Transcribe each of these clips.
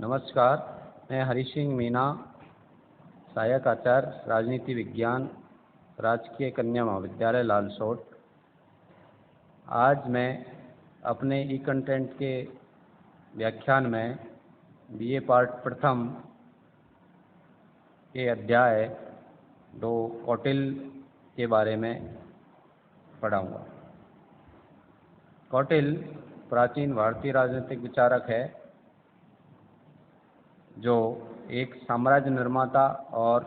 नमस्कार, मैं हरि सिंह मीना, सहायक आचार्य राजनीति विज्ञान, राजकीय कन्या महाविद्यालय लालसोट। आज मैं अपने ई कंटेंट के व्याख्यान में बीए पार्ट प्रथम के अध्याय 2 कौटिल्य के बारे में पढ़ाऊँगा। कौटिल्य प्राचीन भारतीय राजनीतिक विचारक है जो एक साम्राज्य निर्माता और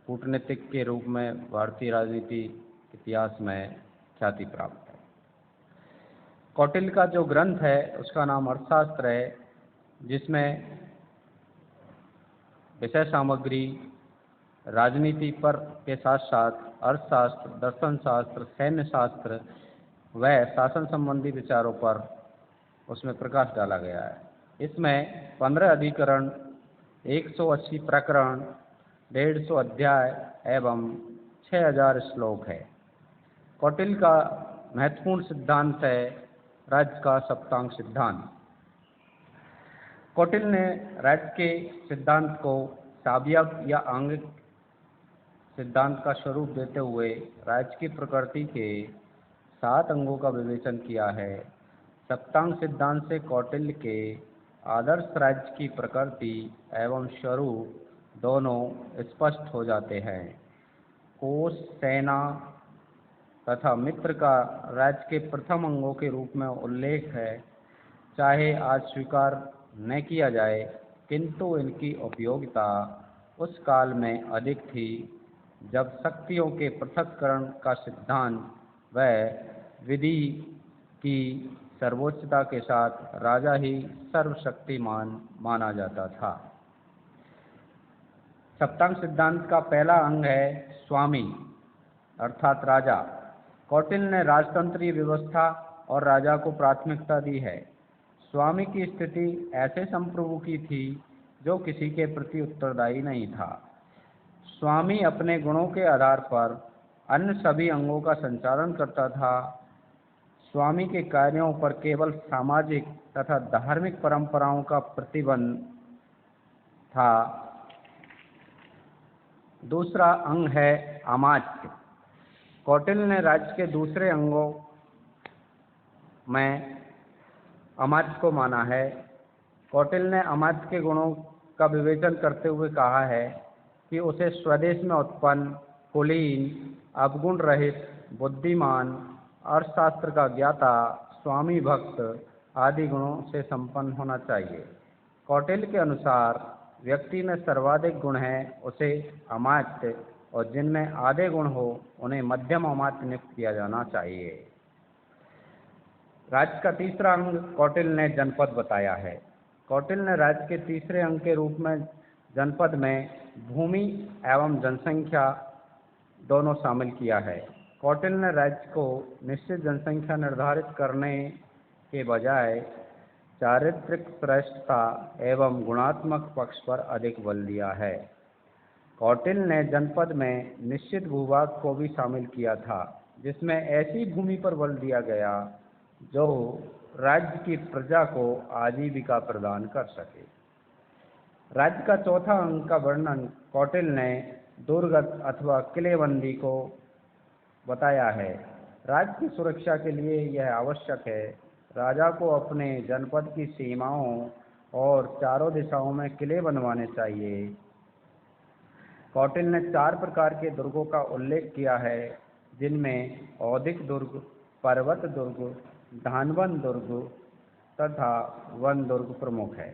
कूटनीतिक के रूप में भारतीय राजनीति इतिहास में ख्याति प्राप्त है। कौटिल्य का जो ग्रंथ है उसका नाम अर्थशास्त्र है, जिसमें विषय सामग्री राजनीति पर के साथ साथ अर्थशास्त्र, दर्शन शास्त्र, सैन्य शास्त्र व शासन संबंधी विचारों पर उसमें प्रकाश डाला गया है। इसमें 15 अधिकरण, 180 प्रकरण, 150 अध्याय एवं 6000 श्लोक है। कौटिल्य का महत्वपूर्ण सिद्धांत है राज्य का सप्तांग सिद्धांत। कौटिल्य ने राज्य के सिद्धांत को सावयव या आंगिक सिद्धांत का स्वरूप देते हुए राज्य की प्रकृति के 7 अंगों का विवेचन किया है। सप्तांग सिद्धांत से कौटिल्य के आदर्श राज्य की प्रकृति एवं स्वरूप दोनों स्पष्ट हो जाते हैं। कोष, सेना तथा मित्र का राज्य के प्रथम अंगों के रूप में उल्लेख है। चाहे आज स्वीकार न किया जाए, किंतु इनकी उपयोगिता उस काल में अधिक थी जब शक्तियों के पृथक्करण का सिद्धांत व विधि की सर्वोच्चता के साथ राजा ही सर्वशक्तिमान माना जाता था। सप्तांग सिद्धांत का पहला अंग है स्वामी अर्थात राजा। कौटिल्य ने राजतंत्रीय व्यवस्था और राजा को प्राथमिकता दी है। स्वामी की स्थिति ऐसे संप्रभु की थी जो किसी के प्रति उत्तरदायी नहीं था। स्वामी अपने गुणों के आधार पर अन्य सभी अंगों का संचालन करता था। स्वामी के कार्यों पर केवल सामाजिक तथा धार्मिक परंपराओं का प्रतिबंध था। दूसरा अंग है अमात्य। कौटिल्य ने राज्य के दूसरे अंगों में अमात्य को माना है। कौटिल्य ने अमात्य के गुणों का विवेचन करते हुए कहा है कि उसे स्वदेश में उत्पन्न, कुलीन, अवगुण रहित, बुद्धिमान, अर्थशास्त्र का ज्ञाता, स्वामी भक्त आदि गुणों से संपन्न होना चाहिए। कौटिल्य के अनुसार व्यक्ति में सर्वाधिक गुण हैं उसे अमात्य और जिनमें आधे गुण हो उन्हें मध्यम अमात्य नियुक्त किया जाना चाहिए। राज्य का तीसरा अंग कौटिल्य ने जनपद बताया है। कौटिल्य ने राज्य के तीसरे अंग के रूप में जनपद में भूमि एवं जनसंख्या दोनों शामिल किया है। कौटिल्य ने राज्य को निश्चित जनसंख्या निर्धारित करने के बजाय चारित्रिक श्रेष्ठता एवं गुणात्मक पक्ष पर अधिक बल दिया है। कौटिल्य ने जनपद में निश्चित भूभाग को भी शामिल किया था, जिसमें ऐसी भूमि पर बल दिया गया जो राज्य की प्रजा को आजीविका प्रदान कर सके। राज्य का चौथा अंग का वर्णन कौटिल्य ने दुर्ग अथवा किलेबंदी को बताया है। राज्य की सुरक्षा के लिए यह आवश्यक है राजा को अपने जनपद की सीमाओं और चारों दिशाओं में किले बनवाने चाहिए। कौटिल्य ने 4 प्रकार के दुर्गों का उल्लेख किया है, जिनमें औदिक दुर्ग, पर्वत दुर्ग, धानवन दुर्ग तथा वन दुर्ग प्रमुख है।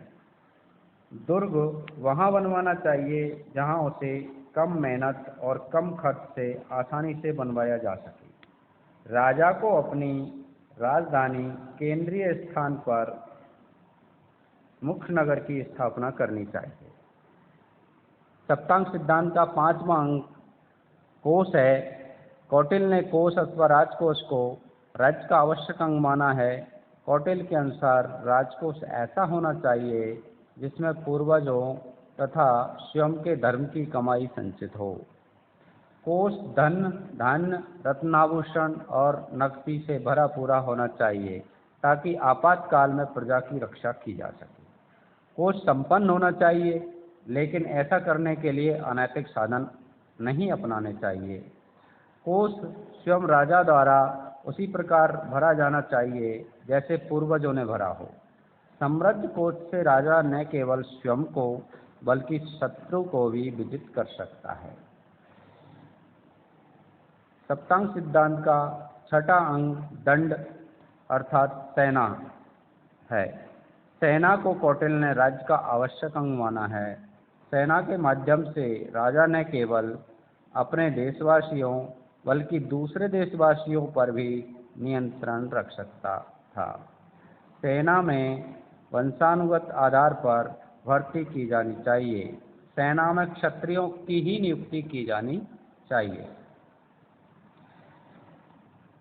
दुर्ग वहाँ बनवाना चाहिए जहाँ उसे कम मेहनत और कम खर्च से आसानी से बनवाया जा सके। राजा को अपनी राजधानी केंद्रीय स्थान पर मुख्य नगर की स्थापना करनी चाहिए। सप्तांग सिद्धांत का 5वां अंग कोष है। कौटिल्य ने कोष अथवा राजकोष को राज्य का आवश्यक अंग माना है। कौटिल्य के अनुसार राजकोष ऐसा होना चाहिए जिसमें पूर्वजों तथा स्वयं के धर्म की कमाई संचित हो। कोष धन, धान्य, रत्नाभूषण और नकदी से भरा पूरा होना चाहिए ताकि आपातकाल में प्रजा की रक्षा की जा सके। कोष संपन्न होना चाहिए, लेकिन ऐसा करने के लिए अनैतिक साधन नहीं अपनाने चाहिए। कोष स्वयं राजा द्वारा उसी प्रकार भरा जाना चाहिए जैसे पूर्वजों ने भरा हो। समृद्ध कोष से राजा न केवल स्वयं को बल्कि शत्रु को भी विजित कर सकता है। सप्तांग सिद्धांत का छठा अंग दंड अर्थात सेना है। सेना को कौटिल्य ने राज्य का आवश्यक अंग माना है। सेना के माध्यम से राजा न केवल अपने देशवासियों बल्कि दूसरे देशवासियों पर भी नियंत्रण रख सकता था। सेना में वंशानुगत आधार पर भर्ती की जानी चाहिए। सेना में क्षत्रियों की ही नियुक्ति की जानी चाहिए।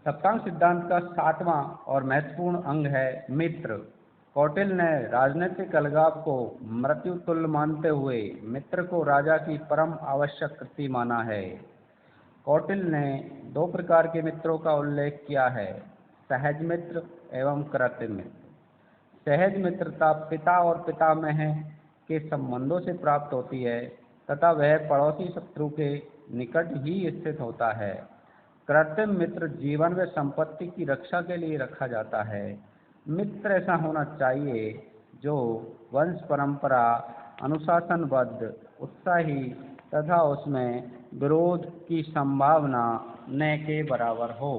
सप्तांग सिद्धांत का सातवां और महत्वपूर्ण अंग है मित्र। कौटिल्य ने राजनीतिक अलगाव को मृत्यु तुल्य मानते हुए मित्र को राजा की परम आवश्यक कृति माना है। कौटिल्य ने दो प्रकार के मित्रों का उल्लेख किया है, सहज मित्र एवं कृत्रिम मित्र। सहज मित्रता पिता और पितामह के संबंधों से प्राप्त होती है तथा वह पड़ोसी शत्रु के निकट ही स्थित होता है। कृत्रिम मित्र जीवन व संपत्ति की रक्षा के लिए रखा जाता है। मित्र ऐसा होना चाहिए जो वंश परंपरा, अनुशासनबद्ध, उत्साही तथा उसमें विरोध की संभावना न के बराबर हो।